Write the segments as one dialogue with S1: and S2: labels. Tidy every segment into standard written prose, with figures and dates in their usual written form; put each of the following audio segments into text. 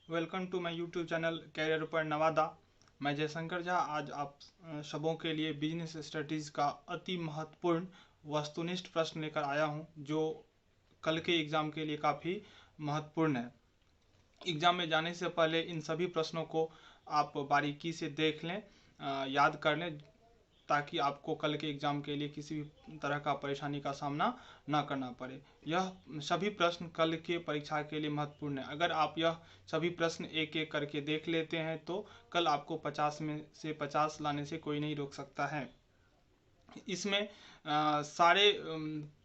S1: Welcome to my YouTube channel career पर नवादा। मैं जयशंकर झा आज आप सबों के लिए बिजनेस स्टडीज़ का अति महत्वपूर्ण वस्तुनिष्ठ प्रश्न लेकर आया हूं, जो कल के एग्ज़ाम के लिए काफ़ी महत्वपूर्ण है। एग्ज़ाम में जाने से पहले इन सभी प्रश्नों को आप बारीकी से देख लें, याद कर लें, ताकि आपको कल के एग्ज़ाम के लिए किसी भी तरह का परेशानी का सामना ना करना पड़े। यह सभी प्रश्न कल के परीक्षा के लिए महत्वपूर्ण है। अगर आप यह सभी प्रश्न एक एक करके देख लेते हैं तो कल आपको 50 में से 50 लाने से कोई नहीं रोक सकता है। इसमें सारे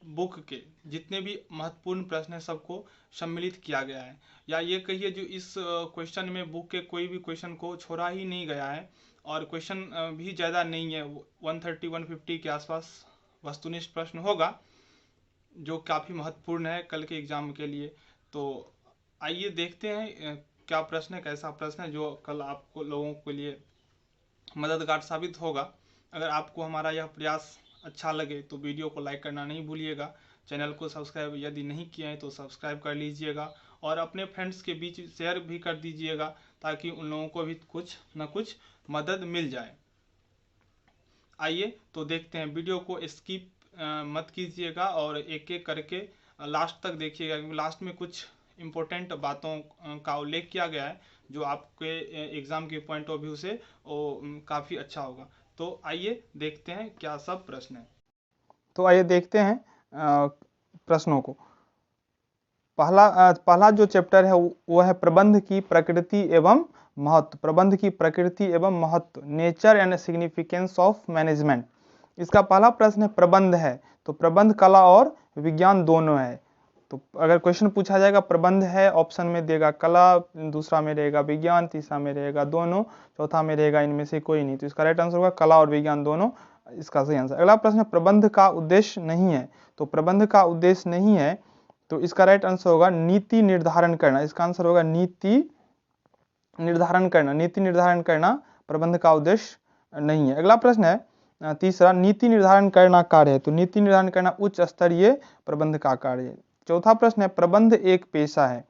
S1: बुक के जितने भी महत्वपूर्ण प्रश्न हैं सबको सम्मिलित किया गया है, या ये कहिए जो इस क्वेश्चन में बुक के कोई भी क्वेश्चन को छोड़ा ही नहीं गया है, और क्वेश्चन भी ज़्यादा नहीं है। 130-150 के आसपास वस्तुनिष्ठ प्रश्न होगा, जो काफ़ी महत्वपूर्ण है कल के एग्ज़ाम के लिए। तो आइए देखते हैं क्या प्रश्न है, कैसा प्रश्न है जो कल आपको लोगों के लिए मददगार साबित होगा। अगर आपको हमारा यह प्रयास अच्छा लगे तो वीडियो को लाइक करना नहीं भूलिएगा। चैनल को सब्सक्राइब यदि नहीं किए हैं तो सब्सक्राइब कर लीजिएगा, और अपने फ्रेंड्स के बीच शेयर भी कर दीजिएगा, ताकि उन लोगों को भी कुछ न कुछ मदद मिल जाए। आइए तो देखते हैं, वीडियो को स्किप मत कीजिएगा और एक एक करके लास्ट तक देखिएगा, क्योंकि लास्ट में कुछ इम्पोर्टेंट बातों का उल्लेख किया गया है जो आपके एग्ज़ाम के पॉइंट ऑफ व्यू से वो काफ़ी अच्छा होगा। तो आइए देखते हैं क्या सब प्रश्न है।
S2: तो आइए देखते हैं प्रश्नों को। पहला जो चैप्टर है वो है प्रबंध की प्रकृति एवं महत्व। प्रबंध की प्रकृति एवं महत्व, nature and significance of management. इसका पहला प्रश्न है प्रबंध है, तो प्रबंध कला और विज्ञान दोनों है। तो अगर क्वेश्चन पूछा जाएगा प्रबंध है, ऑप्शन में देगा कला, दूसरा में रहेगा विज्ञान, तीसरा में रहेगा दोनों, चौथा में रहेगा इनमें से कोई नहीं। तो इसका राइट आंसर होगा कला और विज्ञान दोनों, इसका सही आंसर। अगला प्रश्न है प्रबंध का उद्देश्य नहीं है, तो प्रबंध का उद्देश्य नहीं है, तो इसका राइट आंसर होगा नीति निर्धारण करना। इसका आंसर होगा नीति निर्धारण करना। नीति निर्धारण करना प्रबंध का उद्देश्य नहीं है। अगला प्रश्न है तीसरा, नीति निर्धारण करना कार्य है, तो नीति निर्धारण करना उच्च स्तरीय प्रबंध का कार्य है। चौथा प्रश्न है प्रबंध एक पेशा है।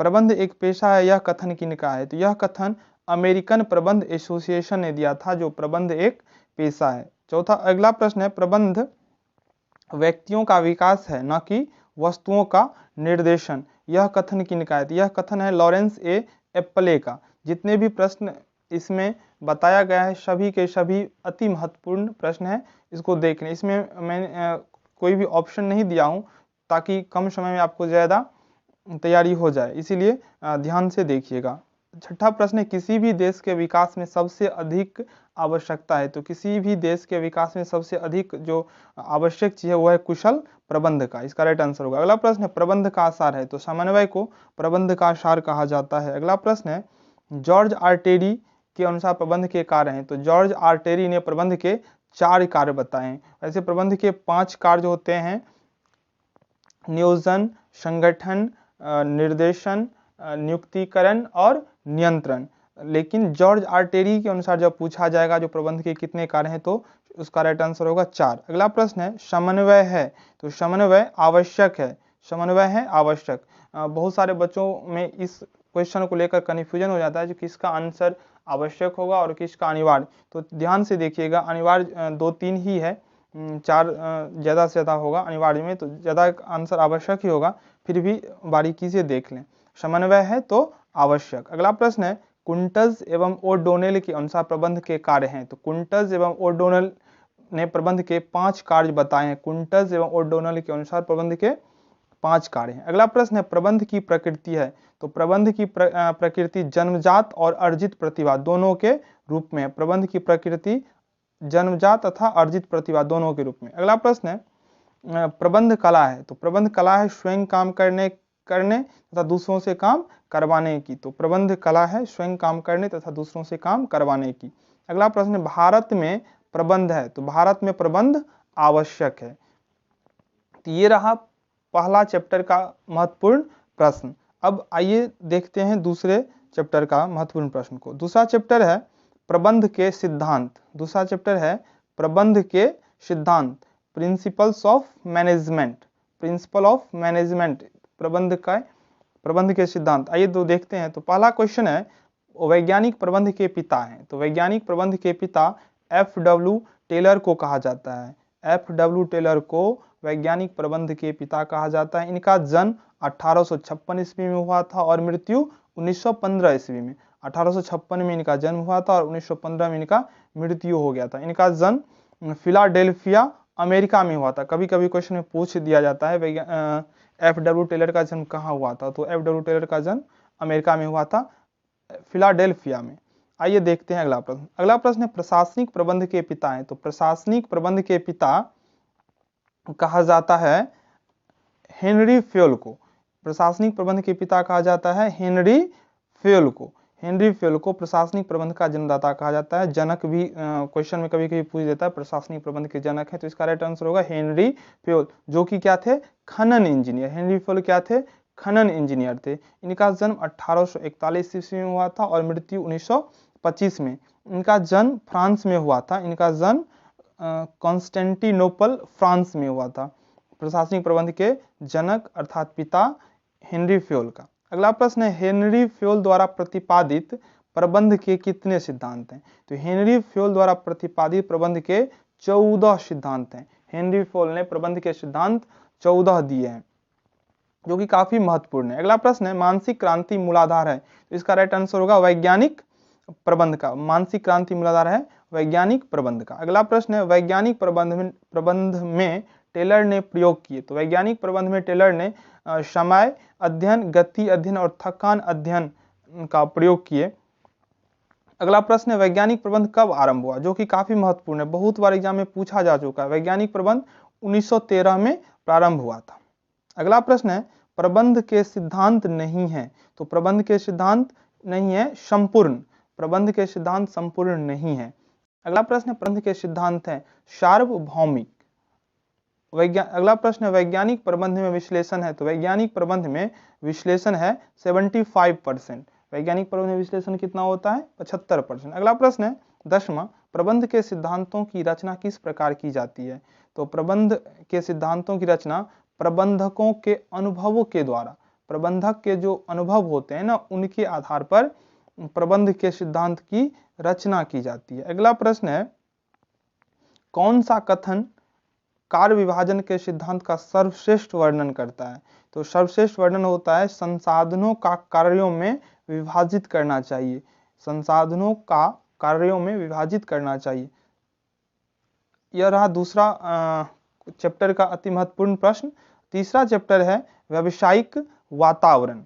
S2: प्रबंध एक पेशा है, यह कथन किनका है, तो यह कथन अमेरिकन प्रबंध एसोसिएशन ने दिया था, जो प्रबंध एक पेशा है। चौथा अगला प्रश्न है प्रबंध व्यक्तियों का विकास है, न कि वस्तुओं का निर्देशन, यह कथन किनका है, तो यह कथन है लॉरेंस ए एप्पले का। जितने भी प्रश्न इसमें बताया गया है सभी के सभी अति महत्वपूर्ण प्रश्न है, इसको देख लें। इसमें मैं कोई भी ऑप्शन नहीं दिया हूं ताकि कम समय में आपको ज़्यादा तैयारी हो जाए, इसीलिए ध्यान से देखिएगा। छठा प्रश्न है किसी भी देश के विकास में सबसे अधिक आवश्यकता है, तो किसी भी देश के विकास में सबसे अधिक जो आवश्यक चीज है वो है कुशल प्रबंध का, इसका राइट आंसर होगा। अगला प्रश्न है प्रबंध का सार है, तो समन्वय को प्रबंध का सार कहा जाता है। अगला प्रश्न है जॉर्ज आर्टेरी के अनुसार प्रबंध के कार्य हैं, तो जॉर्ज आर्टेरी ने प्रबंध के 4 कार्य बताए हैं। ऐसे प्रबंध के 5 कार्य होते हैं, नियोजन, संगठन, निर्देशन, नियुक्तिकरण और नियंत्रण। लेकिन जॉर्ज आर्टेरी के अनुसार जब पूछा जाएगा जो प्रबंध के कितने कार्य हैं, तो उसका राइट आंसर होगा 4। अगला प्रश्न है समन्वय है, तो समन्वय आवश्यक है। समन्वय है आवश्यक। बहुत सारे बच्चों में इस क्वेश्चन को लेकर कन्फ्यूजन हो जाता है जो किसका आंसर आवश्यक होगा और किसका अनिवार्य। तो ध्यान से देखिएगा, अनिवार्य 2-3 ही है, 4 ज़्यादा से ज़्यादा होगा अनिवार्य में, तो ज़्यादा आंसर आवश्यक ही होगा, फिर भी बारीकी से देख लें। समन्वय है तो आवश्यक। अगला प्रश्न है कुंटज एवं ओडोनेल के अनुसार प्रबंध के कार्य हैं, तो कुंटज एवं ओडोनेल ने प्रबंध के 5 कार्य बताए हैं। कुंटज एवं ओडोनेल के अनुसार प्रबंध के 5 कार्य हैं। अगला प्रश्न है प्रबंध की प्रकृति है, तो प्रबंध की प्रकृति जन्मजात और अर्जित प्रतिभा दोनों के रूप में है। प्रबंध की प्रकृति जन्मजात तथा अर्जित प्रतिभा दोनों के रूप में। अगला प्रश्न है प्रबंध कला है, तो प्रबंध कला है स्वयं काम करने तथा दूसरों से काम करवाने की। तो प्रबंध कला है स्वयं काम करने तथा दूसरों से काम करवाने की। अगला प्रश्न भारत में प्रबंध है, तो भारत में प्रबंध आवश्यक है। तो ये रहा पहला चैप्टर का महत्वपूर्ण प्रश्न। अब आइए देखते हैं दूसरे चैप्टर का महत्वपूर्ण प्रश्न को। दूसरा चैप्टर है प्रबंध के सिद्धांत। दूसरा चैप्टर है प्रबंध के सिद्धांत, principles of management. Principle of management प्रबंध का प्रबंध के सिद्धांत, आइए तो देखते हैं। तो पहला क्वेश्चन है, वैज्ञानिक प्रबंध के पिता हैं। तो वैज्ञानिक प्रबंध के पिता F.W. टेलर को कहा जाता है। F.W. टेलर को वैज्ञानिक प्रबंध के पिता कहा जाता है। इनका जन्म 1856 ईस्वी में हुआ था और मृत्यु 1915 ईस्वी में। 1856 में इनका जन्म हुआ था और 1915 में इनका मृत्यु हो गया था। इनका जन्म फिलाडेल्फिया अमेरिका में हुआ था। कभी कभी क्वेश्चन में पूछ दिया जाता है F.W. टेलर का जन्म कहाँ हुआ था, तो F.W. टेलर का जन्म अमेरिका में हुआ था, फिलाडेल्फिया में। आइए देखते हैं अगला प्रश्न। अगला प्रश्न है, प्रशासनिक प्रबंध के पिता हैं। तो प्रशासनिक प्रबंध के पिता कहा जाता है हेनरी फेयल को। प्रशासनिक प्रबंध के पिता कहा जाता है हेनरी फेयल को। हेनरी फेयल को प्रशासनिक प्रबंध का जन्मदाता कहा जाता है। जनक भी क्वेश्चन में कभी कभी पूछ देता है, प्रशासनिक प्रबंध के जनक है, तो इसका राइट आंसर होगा हेनरी फेयल, जो कि क्या थे, खनन इंजीनियर। हेनरी फेयल क्या थे, खनन इंजीनियर थे। इनका जन्म 1841 ईस्वी में हुआ था और मृत्यु 1925 में। इनका जन्म फ्रांस में हुआ था। इनका जन्म कॉन्स्टेंटिनोपल फ्रांस में हुआ था। प्रशासनिक प्रबंध के जनक अर्थात पिता हेनरी फेयल का। अगला प्रश्न है, हेनरी फेयल द्वारा प्रतिपादित प्रबंध के कितने सिद्धांत हैं। तो हेनरी फेयल द्वारा प्रतिपादित प्रबंध के 14 सिद्धांत हैं। हेनरी फेयल ने प्रबंध के सिद्धांत 14 दिए हैं, जो कि काफी महत्वपूर्ण है। अगला प्रश्न है, मानसिक क्रांति मूलाधार है। तो इसका राइट आंसर होगा वैज्ञानिक प्रबंध का। मानसिक क्रांति मूलाधार है वैज्ञानिक प्रबंध का। अगला प्रश्न है, वैज्ञानिक प्रबंध में टेलर ने प्रयोग किए। तो वैज्ञानिक प्रबंध में टेलर ने समय अध्ययन, गति अध्ययन और थकान अध्ययन का प्रयोग किए। अगला प्रश्न है, वैज्ञानिक प्रबंध कब आरंभ हुआ, जो कि काफी महत्वपूर्ण है, बहुत बार एग्जाम में पूछा जा चुका है। वैज्ञानिक प्रबंध 1913 में प्रारंभ हुआ था। अगला प्रश्न है, प्रबंध के सिद्धांत नहीं है। तो प्रबंध के सिद्धांत नहीं है संपूर्ण। प्रबंध के सिद्धांत संपूर्ण नहीं है। अगला प्रश्न है, प्रबंध के सिद्धांत है सार्वभौमिक। अगला प्रश्न है, वैज्ञानिक प्रबंध में विश्लेषण है। तो वैज्ञानिक प्रबंध में विश्लेषण है 75%। वैज्ञानिक प्रबंध में विश्लेषण कितना होता है, 75%। अगला प्रश्न है 10वां, प्रबंध के सिद्धांतों की रचना किस प्रकार की जाती है। तो प्रबंध के सिद्धांतों की रचना प्रबंधकों के अनुभवों के द्वारा, प्रबंधक के जो अनुभव होते हैं ना, उनके आधार पर प्रबंध के सिद्धांत की रचना की जाती है। अगला प्रश्न है, कौन सा कथन कार्य विभाजन के सिद्धांत का सर्वश्रेष्ठ वर्णन करता है। तो सर्वश्रेष्ठ वर्णन होता है संसाधनों का कार्यों में विभाजित करना चाहिए। संसाधनों का कार्यों में विभाजित करना चाहिए। यह रहा दूसरा चैप्टर का अति महत्वपूर्ण प्रश्न। तीसरा चैप्टर है व्यावसायिक वातावरण,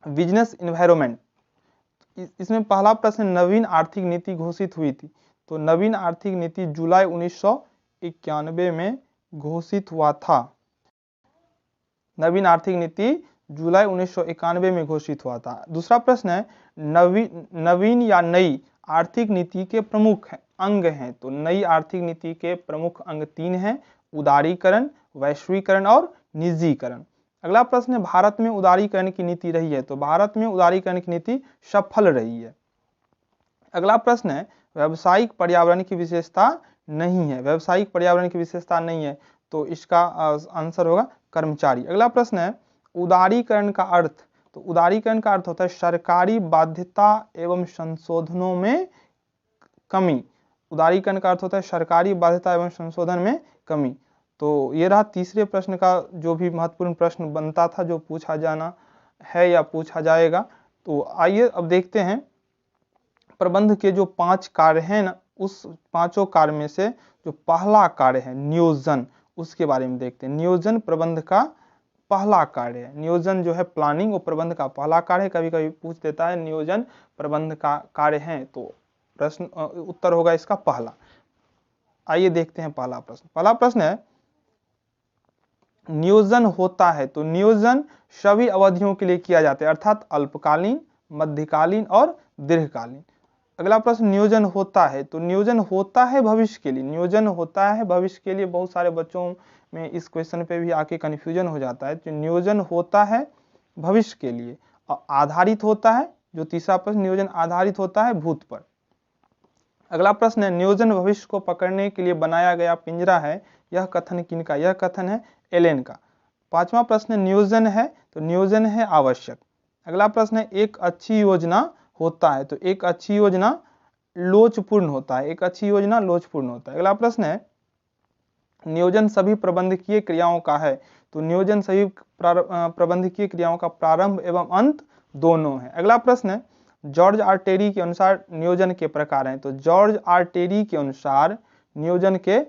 S2: बिजनेस इन्वायरमेंट। इसमें पहला प्रश्न, नवीन आर्थिक नीति घोषित हुई थी। तो नवीन आर्थिक नीति जुलाई 1991 में घोषित हुआ था। नवीन आर्थिक नीति जुलाई 1991 में घोषित हुआ था। दूसरा प्रश्न है, नवीन या नई आर्थिक नीति के प्रमुख अंग हैं। तो नई आर्थिक नीति के प्रमुख अंग 3 हैं, उदारीकरण, वैश्वीकरण और निजीकरण। अगला प्रश्न है, भारत में उदारीकरण की नीति रही है। तो भारत में उदारीकरण की नीति सफल रही है। अगला प्रश्न है, व्यावसायिक पर्यावरण की विशेषता नहीं है। व्यावसायिक पर्यावरण की विशेषता नहीं है, तो इसका आंसर होगा कर्मचारी। अगला प्रश्न है, उदारीकरण का अर्थ। तो उदारीकरण का अर्थ होता है सरकारी बाध्यता एवं संशोधनों में कमी। उदारीकरण का अर्थ होता है सरकारी बाध्यता एवं संशोधन में कमी। तो ये रहा तीसरे प्रश्न का जो भी महत्वपूर्ण प्रश्न बनता था, जो पूछा जाना है या पूछा जाएगा। तो आइए अब देखते हैं प्रबंध के जो 5 कार्य हैं ना, उस 5 कार्य में से जो पहला कार्य है नियोजन, उसके बारे में देखते हैं। नियोजन प्रबंध का पहला कार्य है। नियोजन जो है प्लानिंग, वो प्रबंध का पहला कार्य है। कभी कभी पूछ देता है नियोजन प्रबंध का कार्य है, तो प्रश्न उत्तर होगा इसका पहला। आइए देखते हैं पहला प्रश्न। पहला प्रश्न है, नियोजन होता है। तो नियोजन सभी अवधियों के लिए किया जाता है, अर्थात अल्पकालीन, मध्यकालीन और दीर्घकालीन। अगला प्रश्न, नियोजन होता है। तो नियोजन होता है भविष्य के लिए। नियोजन होता है भविष्य के लिए। बहुत सारे बच्चों में इस क्वेश्चन पे भी आके कंफ्यूजन हो जाता है। तो नियोजन होता है भविष्य के लिए और आधारित होता है, जो तीसरा प्रश्न, नियोजन आधारित होता है भूत पर। अगला प्रश्न है, नियोजन भविष्य को पकड़ने के लिए बनाया गया पिंजरा है। यह कथन किनका? यह कथन है एलेन का। 5वां प्रश्न नियोजन है, तो नियोजन है आवश्यक। अगला प्रश्न है एक अच्छी योजना होता है, तो एक अच्छी योजना लोचपूर्ण होता है, एक अच्छी योजना लोचपूर्ण होता है। अगला प्रश्न है नियोजन सभी प्रबंधकीय क्रियाओं का है, तो नियोजन सभी प्रबंधकीय क्रियाओं का प्रारंभ एवं अंत दोनों है। अगला प्रश्न है जॉर्ज आर टेरी के अनुसार नियोजन के प्रकार हैं, तो जॉर्ज आर टेरी के अनुसार नियोजन के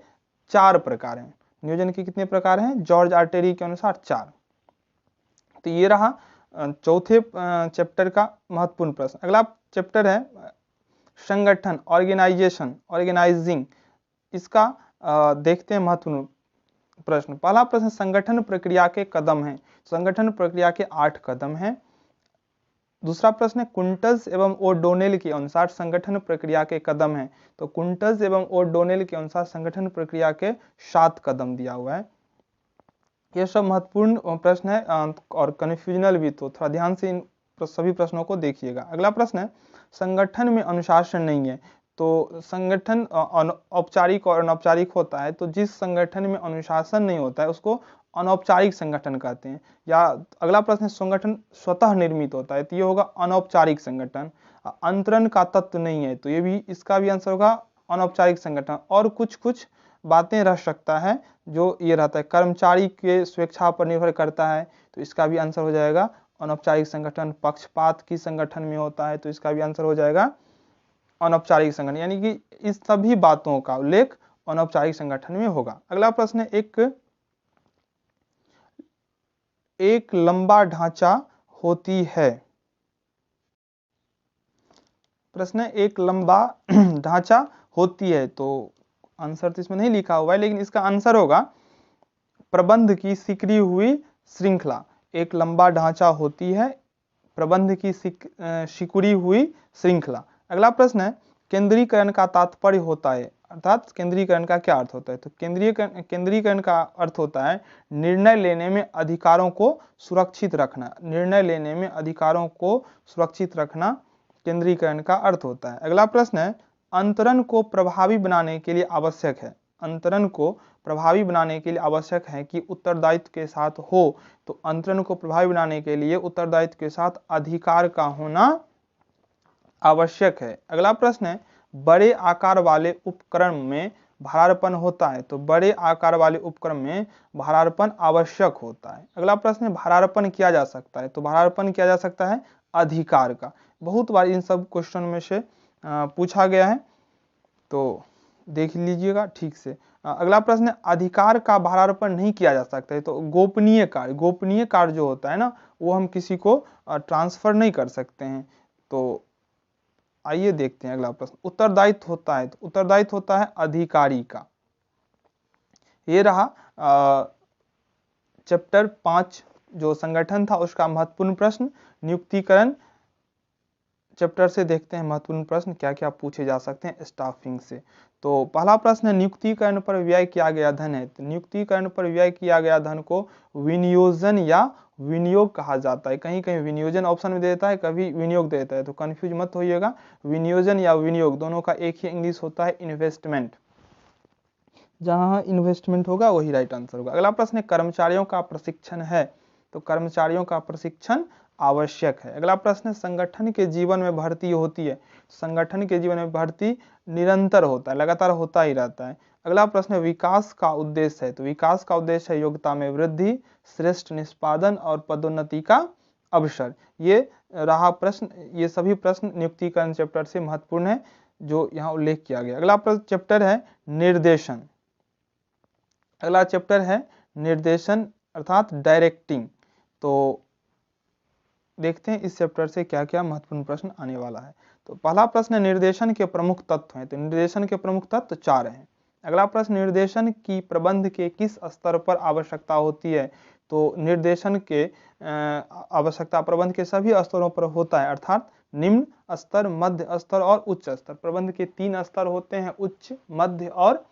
S2: 4 प्रकार हैं। नियोजन के कितने प्रकार हैं? जॉर्ज आर टेरी के अनुसार 4। तो ये रहा चौथे चैप्टर का महत्वपूर्ण प्रश्न। अगला चैप्टर है संगठन, ऑर्गेनाइजेशन, ऑर्गेनाइजिंग। इसका देखते हैं महत्वपूर्ण प्रश्न। पहला प्रश्न संगठन प्रक्रिया के कदम हैं, संगठन प्रक्रिया के 8 कदम हैं। दूसरा प्रश्न है कुंटज एवं ओडोनेल के अनुसार संगठन प्रक्रिया के कदम हैं, तो कुंटज एवं ओडोनेल के अनुसार संगठन प्रक्रिया के 7 कदम दिया हुआ है। यह सब महत्वपूर्ण प्रश्न है और कन्फ्यूजनल भी, तो थोड़ा ध्यान से इन सभी प्रश्नों को देखिएगा। अगला प्रश्न है संगठन में अनुशासन नहीं है, तो संगठन औपचारिक और अनौपचारिक होता है, तो जिस संगठन में अनुशासन नहीं होता है उसको अनौपचारिक संगठन कहते हैं। या अगला प्रश्न है संगठन स्वतः निर्मित होता है, तो ये होगा अनौपचारिक संगठन। अंतरण का तत्व नहीं है, तो ये भी, इसका भी आंसर होगा अनौपचारिक संगठन। और कुछ कुछ बातें रह सकता है जो ये रहता है कर्मचारी के स्वेच्छा पर निर्भर करता है, तो इसका भी आंसर हो जाएगा अनौपचारिक संगठन। पक्षपात की संगठन में होता है, तो इसका भी आंसर हो जाएगा अनौपचारिक संगठन, यानी कि इस सभी बातों का उल्लेख अनौपचारिक संगठन में होगा। अगला प्रश्न है एक लंबा ढांचा होती है। प्रश्न है एक लंबा ढांचा होती है, तो आंसर तो इसमें नहीं लिखा हुआ है, लेकिन इसका आंसर होगा प्रबंध की सिकड़ी हुई श्रृंखला। एक लंबा ढांचा होती है, प्रबंध की सिकुड़ी हुई श्रृंखला। अगला प्रश्न है केंद्रीकरण का तात्पर्य होता है, अर्थात केंद्रीकरण का क्या अर्थ होता है? तो केंद्रीकरण का अर्थ होता है निर्णय लेने में अधिकारों को सुरक्षित रखना। निर्णय लेने में अधिकारों को सुरक्षित रखना केंद्रीकरण का अर्थ होता है। अगला प्रश्न है अंतरण को प्रभावी बनाने के लिए आवश्यक है, अंतरण को प्रभावी बनाने के लिए आवश्यक है कि उत्तरदायित्व के साथ हो, तो अंतरण को प्रभावी बनाने के लिए उत्तरदायित्व के साथ अधिकार का होना आवश्यक है। अगला प्रश्न है बड़े आकार वाले उपकरण में भारारोपण होता है, तो बड़े आकार वाले उपकरण में भारारोपण आवश्यक होता है। अगला प्रश्न है भारारोपण किया जा सकता है, तो भारारोपण किया जा सकता है अधिकार का। बहुत बार इन सब क्वेश्चन में से पूछा गया है, तो देख लीजिएगा ठीक से। अगला प्रश्न है अधिकार का भारारोपण नहीं किया जा सकता है, तो गोपनीय कार्य जो होता है ना, वो हम किसी को ट्रांसफर नहीं कर सकते हैं। तो आइए देखते हैं अगला प्रश्न उत्तरदायित्व होता है, तो उत्तरदायित्व होता है अधिकारी का। ये रहा चैप्टर 5 जो संगठन था उसका महत्वपूर्ण प्रश्न। नियुक्तिकरण चैप्टर से देखते हैं महत्वपूर्ण प्रश्न क्या क्या पूछे जा सकते हैं स्टाफिंग से। तो पहला प्रश्न है नियुक्तिकरण पर व्यय किया गया धन है, तो नियुक्तिकरण पर व्यय किया गया धन को विनियोजन या विनियोग कहा जाता है। कहीं कहीं विनियोजन ऑप्शन में दे देता है, कभी विनियोग दे देता है, तो कंफ्यूज मत होइएगा। विनियोजन या विनियोग दोनों का एक ही इंग्लिश होता है इन्वेस्टमेंट। जहां इन्वेस्टमेंट होगा वही राइट आंसर होगा। अगला प्रश्न है कर्मचारियों का प्रशिक्षण है, तो कर्मचारियों का प्रशिक्षण आवश्यक है। अगला प्रश्न है संगठन के जीवन में भर्ती होती है, संगठन के जीवन में भर्ती निरंतर होता है, लगातार होता ही रहता है। अगला प्रश्न है विकास का उद्देश्य है, तो विकास का उद्देश्य है योग्यता में वृद्धि, श्रेष्ठ निष्पादन और पदोन्नति का अवसर। ये रहा प्रश्न, ये सभी प्रश्न नियुक्तिकरण चैप्टर से महत्वपूर्ण है जो यहाँ उल्लेख किया गया। अगला चैप्टर है निर्देशन, अगला चैप्टर है निर्देशन अर्थात डायरेक्टिंग। तो देखते हैं इस चैप्टर से क्या क्या महत्वपूर्ण प्रश्न आने वाला है। तो पहला प्रश्न निर्देशन के प्रमुख तत्व हैं, तो निर्देशन के प्रमुख तत्व 4 हैं। अगला प्रश्न निर्देशन की प्रबंध के किस स्तर पर आवश्यकता होती है, तो निर्देशन के आवश्यकता प्रबंध के सभी स्तरों पर होता है, अर्थात निम्न स्तर, मध्य स्तर और उच्च स्तर। प्रबंध के 3 स्तर होते हैं, उच्च, मध्य और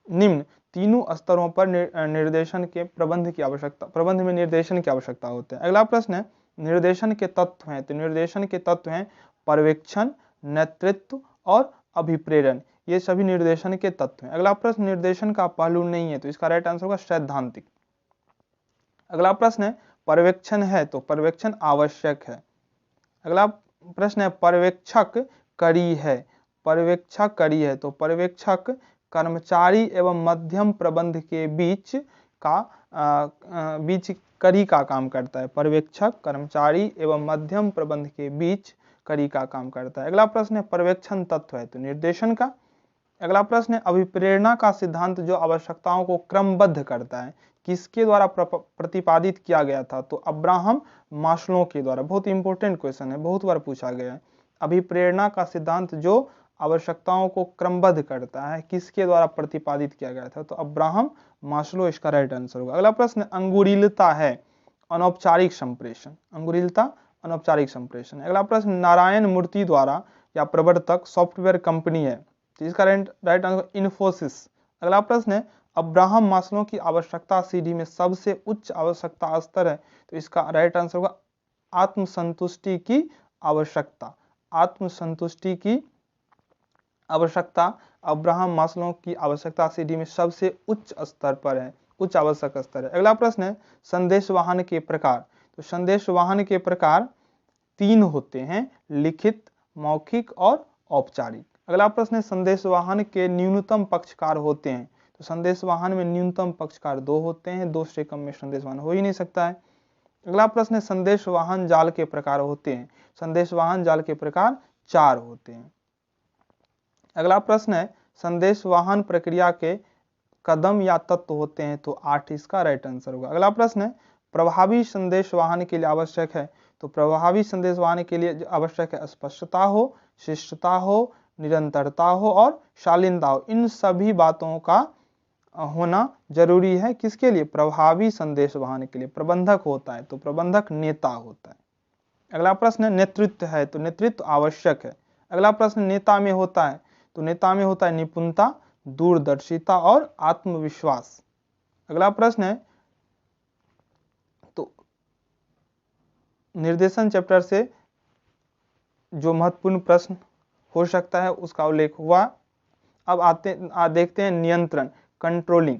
S2: निम्न। तीनों स्तरों पर निर्देशन के प्रबंध की आवश्यकता, प्रबंध में निर्देशन की आवश्यकता होती है। अगला प्रश्न है निर्देशन के तत्व हैं, तो निर्देशन के तत्व हैं पर्यवेक्षण, नेतृत्व और अभिप्रेरण, ये सभी निर्देशन के तत्व हैं। अगला प्रश्न निर्देशन का पहलू नहीं है, तो इसका राइट आंसर होगा सैद्धांतिक। अगला प्रश्न है पर्यवेक्षण है तो पर्यवेक्षण आवश्यक है। अगला प्रश्न है पर्यवेक्षक कड़ी है, पर्यवेक्षक कड़ी है तो पर्यवेक्षक कर्मचारी एवं मध्यम प्रबंध के बीच कड़ी का काम करता है। पर्यवेक्षक कर्मचारी एवं मध्यम प्रबंध के बीच कड़ी का काम करता है। अगला प्रश्न है पर्यवेक्षण तत्व है तो निर्देशन का। अगला प्रश्न है अभिप्रेरणा का सिद्धांत जो आवश्यकताओं को क्रमबद्ध करता है किसके द्वारा प्रतिपादित किया गया था, तो अब्राहम मास्लो के द्वारा। बहुत इंपॉर्टेंट क्वेश्चन है, बहुत बार पूछा गया है। अभिप्रेरणा का सिद्धांत जो आवश्यकताओं को क्रमबद्ध करता है किसके द्वारा प्रतिपादित किया गया था, तो अब्राहम मास्लो इसका राइट आंसर होगा। अगला प्रश्न अंगुरीलता है अनौपचारिक संप्रेषण, अंगुरीलता अनौपचारिक संप्रेषण। अगला प्रश्न नारायण मूर्ति द्वारा या प्रवर्तक सॉफ्टवेयर कंपनी है तो इसका राइट आंसर इन्फोसिस। अगला प्रश्न है अब्राहम मास्लो की आवश्यकता सीढ़ी में सबसे उच्च आवश्यकता स्तर है तो इसका राइट आंसर होगा आत्मसंतुष्टि की आवश्यकता। आत्मसंतुष्टि की आवश्यकता अब्राहम मास्लो की आवश्यकता सीढ़ी में सबसे उच्च स्तर पर है, उच्च आवश्यक स्तर है। अगला प्रश्न है संदेश वाहन के प्रकार, तो संदेश वाहन के प्रकार 3 होते हैं, लिखित, मौखिक और औपचारिक। अगला प्रश्न है संदेश वाहन के न्यूनतम पक्षकार होते हैं, तो संदेश वाहन में न्यूनतम पक्षकार 2 होते हैं, 2 से कम में संदेश वाहन हो ही नहीं सकता है। अगला प्रश्न है संदेश वाहन जाल के प्रकार होते हैं, संदेश वाहन जाल के प्रकार 4 होते हैं। अगला प्रश्न है संदेश वाहन प्रक्रिया के कदम या तत्व होते हैं, तो 8 इसका राइट आंसर होगा। अगला प्रश्न है प्रभावी संदेश वाहन के लिए आवश्यक है, तो प्रभावी संदेश वाहन के लिए आवश्यक है स्पष्टता हो, शिष्टता हो, निरंतरता हो और शालीनता हो। इन सभी बातों का होना जरूरी है किसके लिए, प्रभावी संदेश वाहन के लिए। प्रबंधक होता है तो प्रबंधक नेता होता है। अगला प्रश्न है नेतृत्व है तो नेतृत्व आवश्यक है। अगला प्रश्न नेता में होता है तो नेता में होता है निपुणता, दूरदर्शिता और आत्मविश्वास। अगला प्रश्न है तो निर्देशन चैप्टर से जो महत्वपूर्ण प्रश्न हो सकता है उसका उल्लेख हुआ। अब देखते हैं नियंत्रण, कंट्रोलिंग।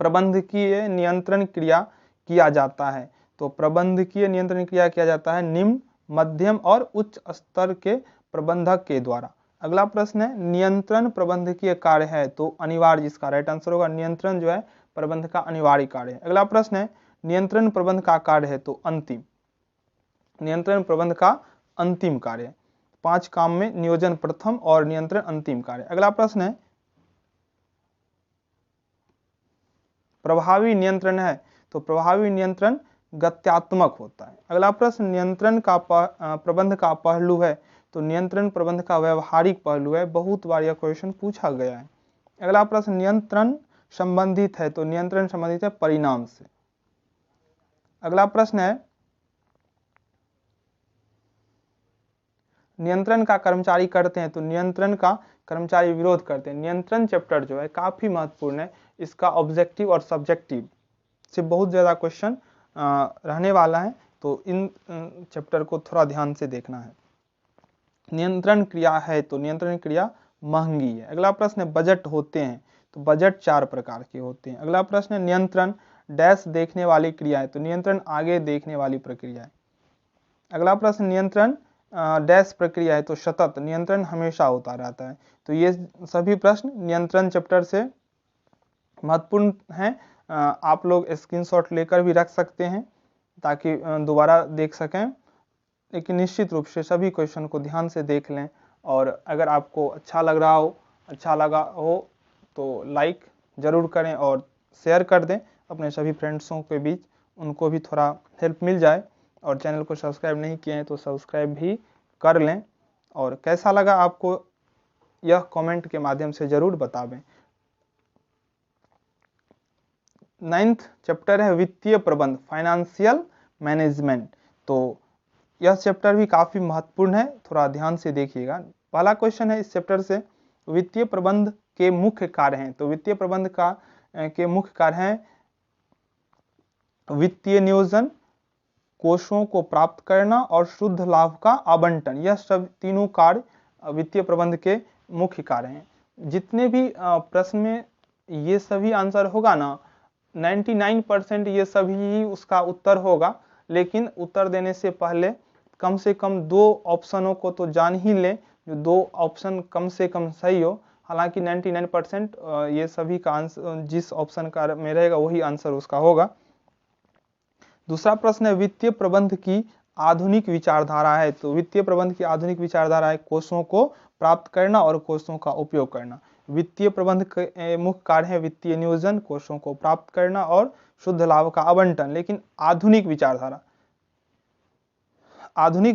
S2: प्रबंधकीय नियंत्रण क्रिया किया जाता है, तो प्रबंधकीय नियंत्रण क्रिया किया जाता है निम्न, मध्यम और उच्च स्तर के प्रबंधक के द्वारा। अगला प्रश्न है नियंत्रण प्रबंधकीय कार्य है तो अनिवार्य, इसका राइट आंसर होगा नियंत्रण जो है प्रबंध का अनिवार्य कार्य है। अगला प्रश्न है नियंत्रण प्रबंध का कार्य है तो अंतिम, नियंत्रण प्रबंध का अंतिम कार्य है। 5 काम में नियोजन प्रथम और नियंत्रण अंतिम कार्य। अगला प्रश्न है प्रभावी नियंत्रण है तो प्रभावी नियंत्रण गत्यात्मक होता है। अगला प्रश्न नियंत्रण का प्रबंध का पहलू है तो नियंत्रण प्रबंध का व्यवहारिक पहलू है, बहुत बार यह क्वेश्चन पूछा गया है। अगला प्रश्न नियंत्रण संबंधित है तो नियंत्रण संबंधित है परिणाम से। अगला प्रश्न है नियंत्रण का कर्मचारी करते हैं तो नियंत्रण का कर्मचारी विरोध करते हैं। नियंत्रण चैप्टर जो है काफी महत्वपूर्ण है, इसका ऑब्जेक्टिव और सब्जेक्टिव से बहुत ज्यादा क्वेश्चन रहने वाला है, तो इन चैप्टर को थोड़ा ध्यान से देखना है। नियंत्रण क्रिया है तो नियंत्रण क्रिया महंगी है। अगला प्रश्न है बजट होते हैं तो बजट 4 प्रकार के होते हैं। अगला प्रश्न है नियंत्रण डैश देखने वाली क्रिया है तो नियंत्रण आगे देखने वाली प्रक्रिया है। अगला प्रश्न नियंत्रण डैश प्रक्रिया है तो सतत, नियंत्रण हमेशा होता रहता है। तो ये सभी प्रश्न नियंत्रण चैप्टर से महत्वपूर्ण हैं, आप लोग स्क्रीनशॉट लेकर भी रख सकते हैं ताकि दोबारा देख सकें, लेकिन निश्चित रूप से सभी क्वेश्चन को ध्यान से देख लें। और अगर आपको अच्छा लगा हो तो लाइक ज़रूर करें और शेयर कर दें अपने सभी फ्रेंड्सों के बीच, उनको भी थोड़ा हेल्प मिल जाए। और चैनल को सब्सक्राइब नहीं किए हैं तो सब्सक्राइब भी कर लें। और कैसा लगा आपको यह कमेंट के माध्यम से ज़रूर बतावें। 9th चैप्टर है वित्तीय प्रबंध, फाइनेंशियल मैनेजमेंट। तो यह चैप्टर भी काफी महत्वपूर्ण है, थोड़ा ध्यान से देखिएगा। पहला क्वेश्चन है इस चैप्टर से वित्तीय प्रबंध के मुख्य कार्य हैं, तो वित्तीय प्रबंध के मुख्य कार्य हैं वित्तीय नियोजन, कोषों को प्राप्त करना और शुद्ध लाभ का आवंटन। यह सब तीनों कार्य वित्तीय प्रबंध के मुख्य कार्य हैं। जितने भी प्रश्न में ये सभी आंसर होगा ना, 99% ये सभी ही उसका उत्तर होगा, लेकिन उत्तर देने से पहले कम से कम 2 ऑप्शनों को तो जान ही लें, जो 2 ऑप्शन कम से कम सही हो। हालांकि 99% ये सभी का आंसर जिस ऑप्शन का में रहेगा वही आंसर उसका होगा। दूसरा प्रश्न है वित्तीय प्रबंध की आधुनिक विचारधारा है। तो वित्तीय प्रबंध की आधुनिक विचारधारा है कोषों को प्राप्त करना और कोषों का उपयोग करना। वित्तीय प्रबंध के मुख्य कार्य है वित्तीय नियोजन, कोषों को प्राप्त करना और शुद्ध लाभ का आवंटन। लेकिन आधुनिक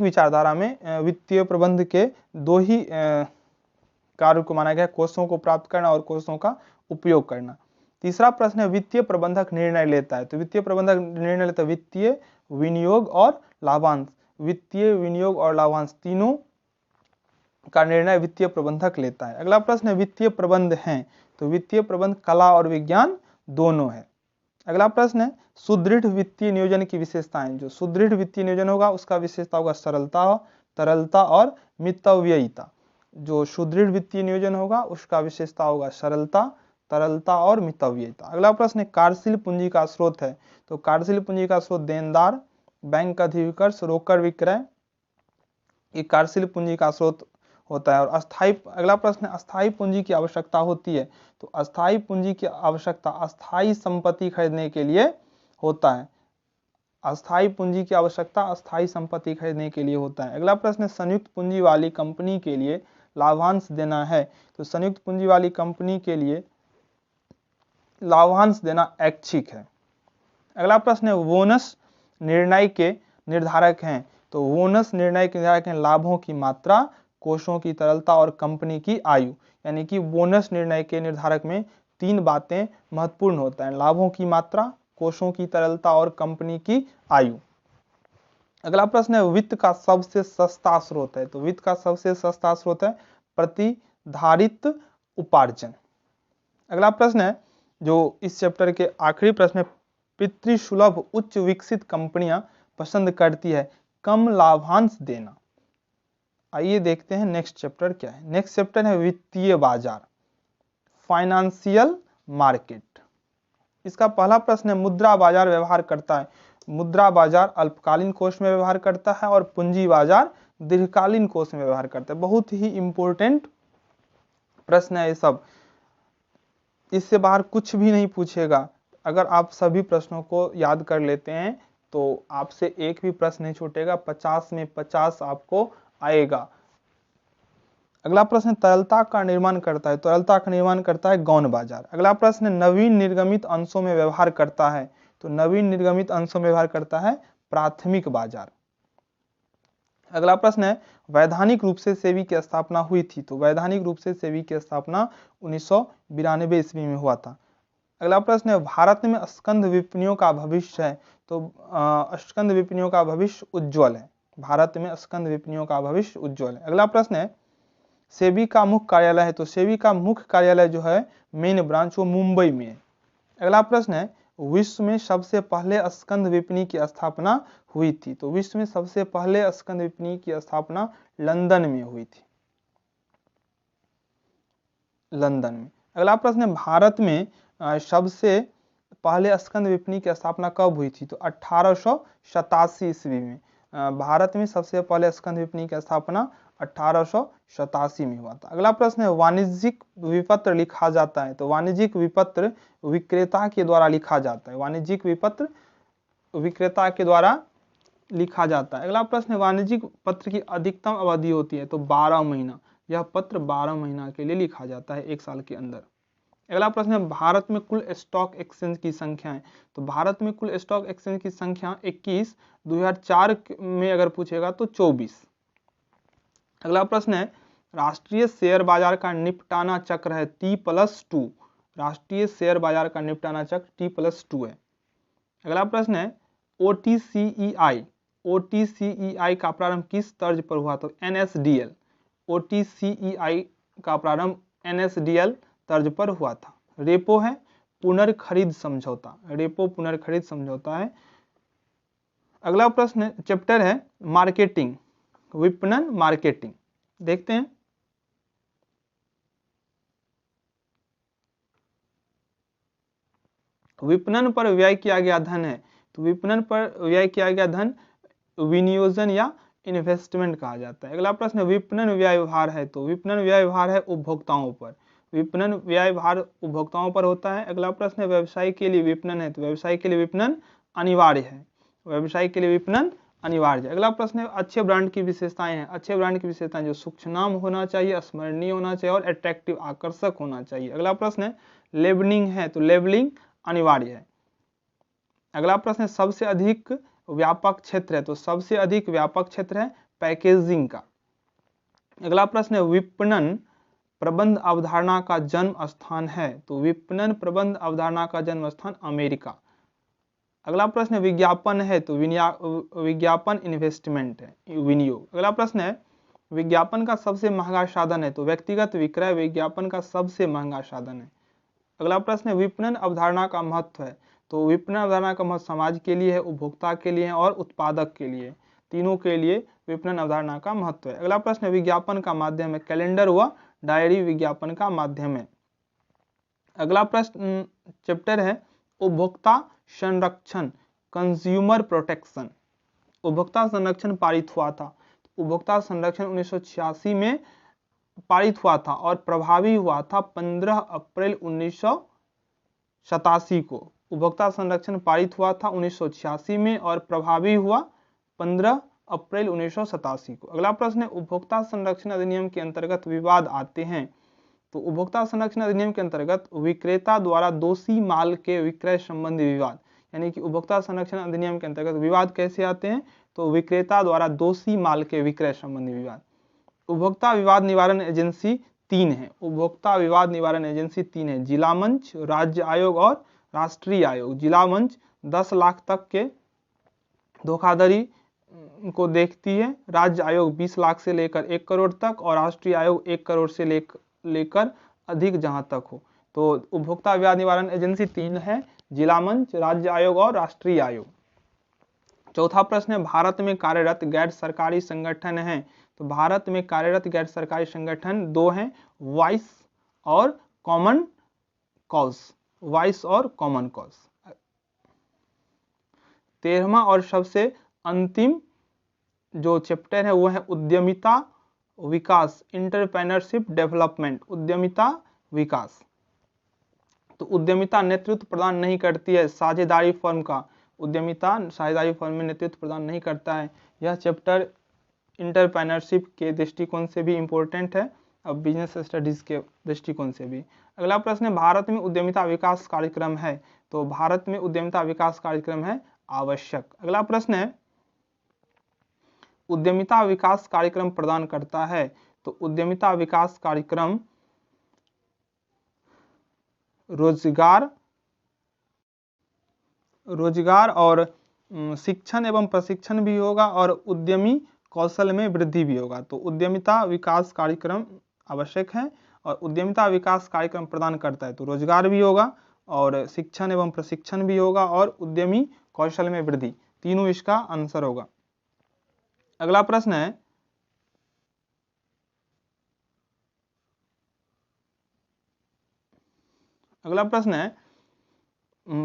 S2: विचारधारा में वित्तीय प्रबंध के 2 ही कार्य को माना गया, कोषों को प्राप्त करना और कोषों का उपयोग करना। तीसरा प्रश्न है वित्तीय प्रबंधक निर्णय लेता है। तो वित्तीय प्रबंधक निर्णय लेता है वित्तीय विनियोग और लाभांश। वित्तीय विनियोग और लाभांश तीनों का निर्णय वित्तीय प्रबंधक लेता है। अगला प्रश्न है वित्तीय प्रबंध है। तो वित्तीय प्रबंध कला और विज्ञान दोनों है। अगला प्रश्न है सुदृढ़ वित्तीय नियोजन की विशेषताएं। जो सुदृढ़ वित्तीय नियोजन होगा उसका विशेषता होगा सरलता, तरलता और मितव्ययिता। जो सुदृढ़ वित्तीय नियोजन होगा उसका विशेषता होगा सरलता, तरलता और मितव्ययिता। अगला प्रश्न है कार्यशील पूंजी का स्रोत है। तो कार्यशील पूंजी का स्रोत देनदार, बैंक अधिविकर्ष, रोकड़ विक्रय, ये कार्यशील पूंजी का स्रोत होता है। और अगला प्रश्न है अस्थायी पूंजी की आवश्यकता होती है। तो अस्थायी पूंजी की आवश्यकता अस्थायी संपत्ति खरीदने के लिए होता है। अस्थायी पूंजी की आवश्यकता अस्थायी संपत्ति खरीदने के लिए होता है। अगला प्रश्न है संयुक्त पूंजी वाली कंपनी के लिए लाभांश देना है। तो संयुक्त पूंजी वाली कंपनी के लिए लाभांश देना ऐच्छिक है। अगला प्रश्न है बोनस निर्णय के निर्धारक हैं। तो बोनस निर्णय के निर्धारक हैं लाभों की मात्रा, कोषों की तरलता और कंपनी की आयु। यानी कि बोनस निर्णय के निर्धारक में 3 बातें महत्वपूर्ण होता है, लाभों की मात्रा, कोषों की तरलता और कंपनी की आयु। अगला प्रश्न है वित्त का सबसे सस्ता स्रोत है। तो वित्त का सबसे सस्ता स्रोत है प्रतिधारित उपार्जन। अगला प्रश्न है जो इस चैप्टर के आखिरी प्रश्न है पितृसुलभ उच्च विकसित कंपनियां पसंद करती है कम लाभांश देना। आइए देखते हैं नेक्स्ट चैप्टर क्या है। नेक्स्ट चैप्टर है वित्तीय बाजार, फाइनेंशियल मार्केट। इसका पहला प्रश्न है मुद्रा बाजार व्यवहार करता है। मुद्रा बाजार अल्पकालीन कोष में व्यवहार करता है और पूंजी बाजार दीर्घकालीन कोष में व्यवहार करता है। बहुत ही इंपॉर्टेंट प्रश्न है ये सब, इससे बाहर कुछ भी नहीं पूछेगा। अगर आप सभी प्रश्नों को याद कर लेते हैं तो आपसे एक भी प्रश्न नहीं छूटेगा, 50 में 50 आपको आएगा। अगला प्रश्न तरलता का निर्माण करता है। तरलता का निर्माण करता है गौण बाजार। अगला प्रश्न नवीन निर्गमित अंशों में व्यवहार करता है। तो नवीन निर्गमित अंशों में व्यवहार करता है प्राथमिक बाजार। अगला प्रश्न है वैधानिक रूप से सेबी की स्थापना हुई थी। तो वैधानिक रूप से सेबी की स्थापना 1992 ईस्वी में हुआ था। अगला प्रश्न है भारत में स्कंद विपणियों का भविष्य है। तो स्कंद विपणियों का भविष्य उज्ज्वल है। भारत में स्कंद विपणियों का भविष्य उज्ज्वल है। अगला प्रश्न है सेबी का मुख्य कार्यालय है। तो सेबी का मुख्य कार्यालय जो है मेन ब्रांच वो मुंबई में है। अगला प्रश्न है विश्व में सबसे पहले स्कंद विपणि की स्थापना हुई थी। तो विश्व में सबसे पहले स्कंद विपणि की स्थापना लंदन में हुई थी, लंदन में। अगला प्रश्न है भारत में सबसे पहले स्कंद विपणि की स्थापना कब हुई थी। तो 1887 ईस्वी में भारत में सबसे पहले स्कंद विपणि की स्थापना 1887 में हुआ था। अगला प्रश्न है वाणिज्यिक विपत्र लिखा जाता है। तो वाणिज्यिक विपत्र विक्रेता के द्वारा लिखा जाता है। वाणिज्यिक विपत्र विक्रेता के द्वारा लिखा जाता है। अगला प्रश्न है वाणिज्यिक पत्र की अधिकतम अवधि होती है। तो 12 महीना। यह पत्र 12 महीना के लिए लिखा जाता है, 1 साल के अंदर। अगला प्रश्न है भारत में कुल स्टॉक एक्सचेंज की संख्या है। तो भारत में कुल स्टॉक एक्सचेंज की संख्या 21, 2004 में अगर पूछेगा तो 24। अगला प्रश्न है राष्ट्रीय शेयर बाजार का निपटाना चक्र है T+2। राष्ट्रीय शेयर बाजार का निपटाना चक्र T+2 है। अगला प्रश्न है OTCEI। OTCEI का प्रारंभ किस तर्ज पर हुआ। तो NSDL। OTCEI का प्रारंभ NSDL तर्ज पर हुआ था। रेपो है पुनर्खरीद समझौता। रेपो पुनर्खरीद समझौता है। अगला प्रश्न चैप्टर है मार्केटिंग, विपणन मार्केटिंग। देखते हैं विपणन पर व्यय किया गया धन है, तो विपणन पर व्यय किया गया धन विनियोजन या इन्वेस्टमेंट कहा जाता है। अगला प्रश्न विपणन व्यय भार है, तो विपणन व्यय भार है उपभोक्ताओं पर, विपणन व्यय भार उपभोक्ताओं पर होता है। अगला प्रश्न व्यवसाय के लिए विपणन है, तो व्यवसाय के लिए विपणन अनिवार्य है, व्यवसाय के लिए विपणन अनिवार्य है। अगला प्रश्न है अच्छे ब्रांड की विशेषताएं हैं, अच्छे ब्रांड की विशेषताएं जो सूक्ष्म नाम होना चाहिए, स्मरणीय होना चाहिए और अट्रैक्टिव आकर्षक होना चाहिए। अगला प्रश्न है लेबलिंग है, तो लेबलिंग अनिवार्य है। अगला प्रश्न है सबसे अधिक व्यापक क्षेत्र है, तो सबसे अधिक व्यापक क्षेत्र है पैकेजिंग का। अगला प्रश्न है विपणन प्रबंध अवधारणा का जन्म स्थान है, तो विपणन प्रबंध अवधारणा का जन्म स्थान अमेरिका। अगला प्रश्न है विज्ञापन है, तो विज्ञापन इन्वेस्टमेंट है, विनियोग। अगला प्रश्न है विज्ञापन का सबसे महंगा साधन है, तो व्यक्तिगत विक्रय विज्ञापन का सबसे महंगा साधन है। अगला प्रश्न है विपणन अवधारणा का महत्व है, तो विपणन अवधारणा का महत्व समाज के लिए है, उपभोक्ता के लिए है और उत्पादक के लिए, तीनों के लिए विपणन अवधारणा का महत्व है। अगला प्रश्न है विज्ञापन का माध्यम है, कैलेंडर व डायरी विज्ञापन का माध्यम है। अगला प्रश्न चैप्टर है उपभोक्ता संरक्षण, कंज्यूमर प्रोटेक्शन। उपभोक्ता संरक्षण पारित हुआ था, उपभोक्ता संरक्षण 1986 में पारित हुआ था और प्रभावी हुआ था 15 अप्रैल 1987 को। उपभोक्ता संरक्षण पारित हुआ था 1986 में और प्रभावी हुआ 15 अप्रैल 1987 को। अगला प्रश्न है उपभोक्ता संरक्षण अधिनियम के अंतर्गत विवाद आते हैं, तो उपभोक्ता संरक्षण अधिनियम के अंतर्गत विक्रेता द्वारा दोषी माल के विक्रय संबंधी विवाद, यानी कि उपभोक्ता संरक्षण अधिनियम के अंतर्गत विवाद कैसे आते हैं, तो विक्रेता द्वारा दोषी माल के विक्रय संबंधी विवाद। उपभोक्ता विवाद निवारण एजेंसी 3 है, उपभोक्ता विवाद निवारण एजेंसी 3 है, जिला मंच, राज्य आयोग और राष्ट्रीय आयोग। जिला मंच 10 लाख तक के धोखाधड़ी को देखती है, राज्य आयोग 20 लाख से लेकर 1 करोड़ तक और राष्ट्रीय आयोग 1 करोड़ से लेकर अधिक जहां तक हो। तो उपभोक्ता विवाद निवारण एजेंसी 3 है, जिला मंच, राज्य आयोग और राष्ट्रीय आयोग। चौथा प्रश्न है भारत में कार्यरत गैर सरकारी संगठन हैं, तो भारत में कार्यरत गैर सरकारी संगठन 2 हैं, वॉइस और कॉमन कॉज, वॉइस और कॉमन कॉज। 13वां और सबसे अंतिम जो चैप्टर है वो है उद्यमिता विकास, इंटरप्रेन्योरशिप डेवलपमेंट, उद्यमिता विकास। तो उद्यमिता नेतृत्व प्रदान नहीं करती है साझेदारी फर्म का, उद्यमिता साझेदारी फर्म में नेतृत्व प्रदान नहीं करता है। यह चैप्टर इंटरप्रेन्योरशिप के दृष्टिकोण से भी इम्पोर्टेंट है और बिजनेस स्टडीज के दृष्टिकोण से भी। अगला प्रश्न है भारत में उद्यमिता विकास कार्यक्रम है, तो भारत में उद्यमिता विकास कार्यक्रम है आवश्यक। अगला प्रश्न है उद्यमिता विकास कार्यक्रम प्रदान करता है, तो उद्यमिता विकास कार्यक्रम रोजगार और शिक्षण एवं प्रशिक्षण भी होगा और उद्यमी कौशल में वृद्धि भी होगा। तो उद्यमिता विकास कार्यक्रम आवश्यक है और उद्यमिता विकास कार्यक्रम प्रदान करता है, तो रोजगार भी होगा और शिक्षण एवं प्रशिक्षण भी होगा और उद्यमी कौशल में वृद्धि, तीनों इसका आंसर होगा। अगला प्रश्न है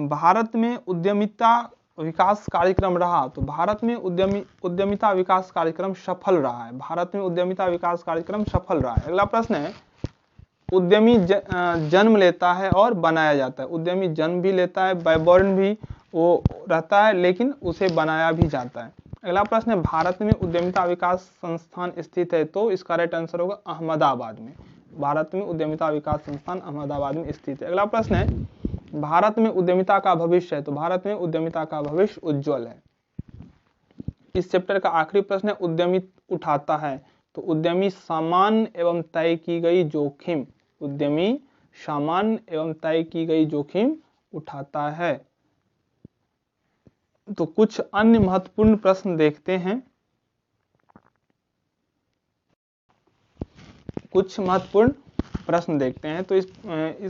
S2: भारत में उद्यमिता विकास कार्यक्रम रहा, तो भारत में उद्यमिता विकास कार्यक्रम सफल रहा है, भारत में उद्यमिता विकास कार्यक्रम सफल रहा है। अगला प्रश्न है उद्यमी जन्म लेता है और बनाया जाता है, उद्यमी जन्म भी लेता है, बायबॉर्न भी वो रहता है लेकिन उसे बनाया भी जाता है। अगला प्रश्न है भारत में उद्यमिता विकास संस्थान स्थित है, तो इसका राइट आंसर होगा अहमदाबाद में, भारत में उद्यमिता विकास संस्थान अहमदाबाद में स्थित है। अगला प्रश्न है भारत में उद्यमिता का भविष्य है, तो भारत में उद्यमिता का भविष्य उज्जवल है। इस चैप्टर का आखिरी प्रश्न है उद्यमी उठाता है, तो उद्यमी सामान्य एवं तय की गई जोखिम, उद्यमी सामान्य एवं तय की गई जोखिम उठाता है। तो कुछ अन्य महत्वपूर्ण प्रश्न देखते हैं, कुछ महत्वपूर्ण प्रश्न देखते हैं। तो इस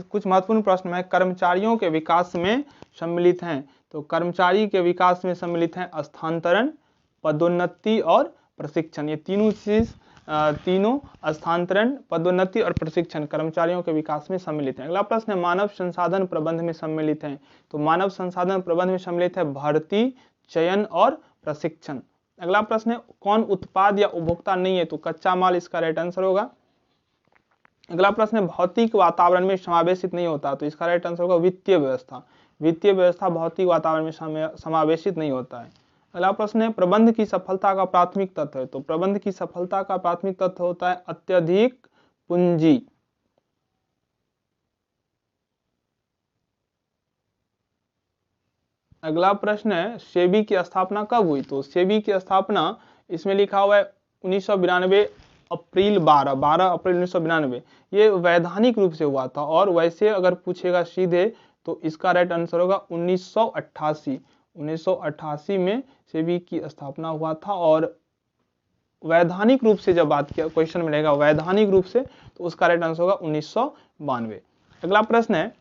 S2: कुछ महत्वपूर्ण प्रश्न में कर्मचारियों के विकास में सम्मिलित हैं, तो कर्मचारी के विकास में सम्मिलित हैं स्थानांतरण, पदोन्नति और प्रशिक्षण, ये तीनों चीज तीनों स्थानांतरण, पदोन्नति और प्रशिक्षण कर्मचारियों के विकास में सम्मिलित हैं। अगला प्रश्न है मानव संसाधन प्रबंध में सम्मिलित हैं। तो मानव संसाधन प्रबंध में सम्मिलित है भर्ती, चयन और प्रशिक्षण। अगला प्रश्न है कौन उत्पाद या उपभोक्ता नहीं है? तो कच्चा माल इसका राइट आंसर होगा। अगला प्रश्न है भौतिक वातावरण में समावेशित नहीं होता। तो इसका राइट आंसर होगा वित्तीय व्यवस्था। वित्तीय व्यवस्था भौतिक वातावरण में समावेशित नहीं होता है। अगला प्रश्न है प्रबंध की सफलता का प्राथमिक तत्व है। तो प्रबंध की सफलता का प्राथमिक तत्व होता है अत्यधिक पूंजी। अगला प्रश्न है सेबी की स्थापना कब हुई? तो सेबी की स्थापना इसमें लिखा हुआ है 1992 अप्रैल 12 अप्रैल 1992। ये वैधानिक रूप से हुआ था। और वैसे अगर पूछेगा सीधे तो इसका राइट आंसर होगा 1988। 1988 में सेबी की स्थापना हुआ था। और वैधानिक रूप से जब बात किया क्वेश्चन मिलेगा वैधानिक रूप से तो उसका राइट आंसर होगा 1992। अगला प्रश्न है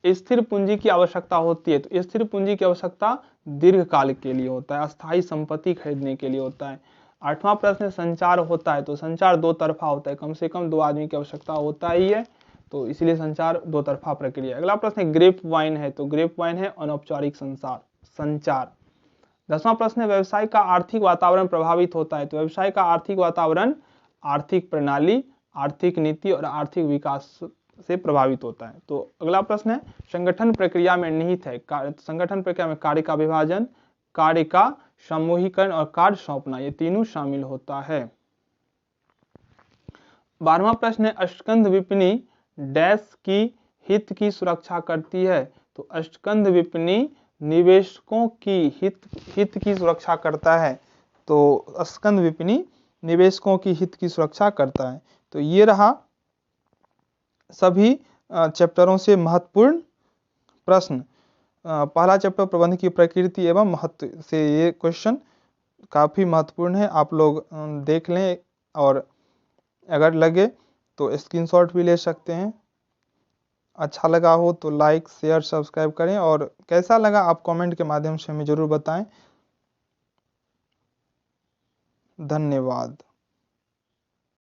S2: स्थिर पूंजी की आवश्यकता होती है। तो स्थिर पूंजी की आवश्यकता दीर्घकाल के लिए होता है, अस्थायी संपत्ति खरीदने के लिए होता है। 8वां प्रश्न संचार होता है। तो संचार दो तरफा होता है, कम से कम 2 आदमी की आवश्यकता होता ही है। तो इसलिए संचार दो तरफा प्रक्रिया। अगला प्रश्न है ग्रेप वाइन है। तो ग्रेप वाइन है अनौपचारिक संचार। 10वां प्रश्न है व्यवसाय का आर्थिक वातावरण प्रभावित होता है। तो व्यवसाय का आर्थिक वातावरण आर्थिक प्रणाली, आर्थिक नीति और आर्थिक विकास से प्रभावित होता है। तो अगला प्रश्न है संगठन प्रक्रिया में निहित है। संगठन प्रक्रिया में कार्य का विभाजन, कार्य का समूहीकरण और कार्य सौंपना, ये तीनों शामिल होता है। 12वां प्रश्न है अष्टकंद विपणी डैश की हित की सुरक्षा करती है। तो अष्टकंद विपणी निवेशकों की हित की सुरक्षा करता है। तो अष्टकंद विपणी निवेशकों की हित की सुरक्षा करता है। तो ये रहा सभी चैप्टरों से महत्वपूर्ण प्रश्न। पहला चैप्टर प्रबंध की प्रकृति एवं महत्व से ये क्वेश्चन काफ़ी महत्वपूर्ण है। आप लोग देख लें और अगर लगे तो स्क्रीनशॉट भी ले सकते हैं। अच्छा लगा हो तो लाइक, शेयर, सब्सक्राइब करें और कैसा लगा आप कमेंट के माध्यम से हमें ज़रूर बताएं। धन्यवाद।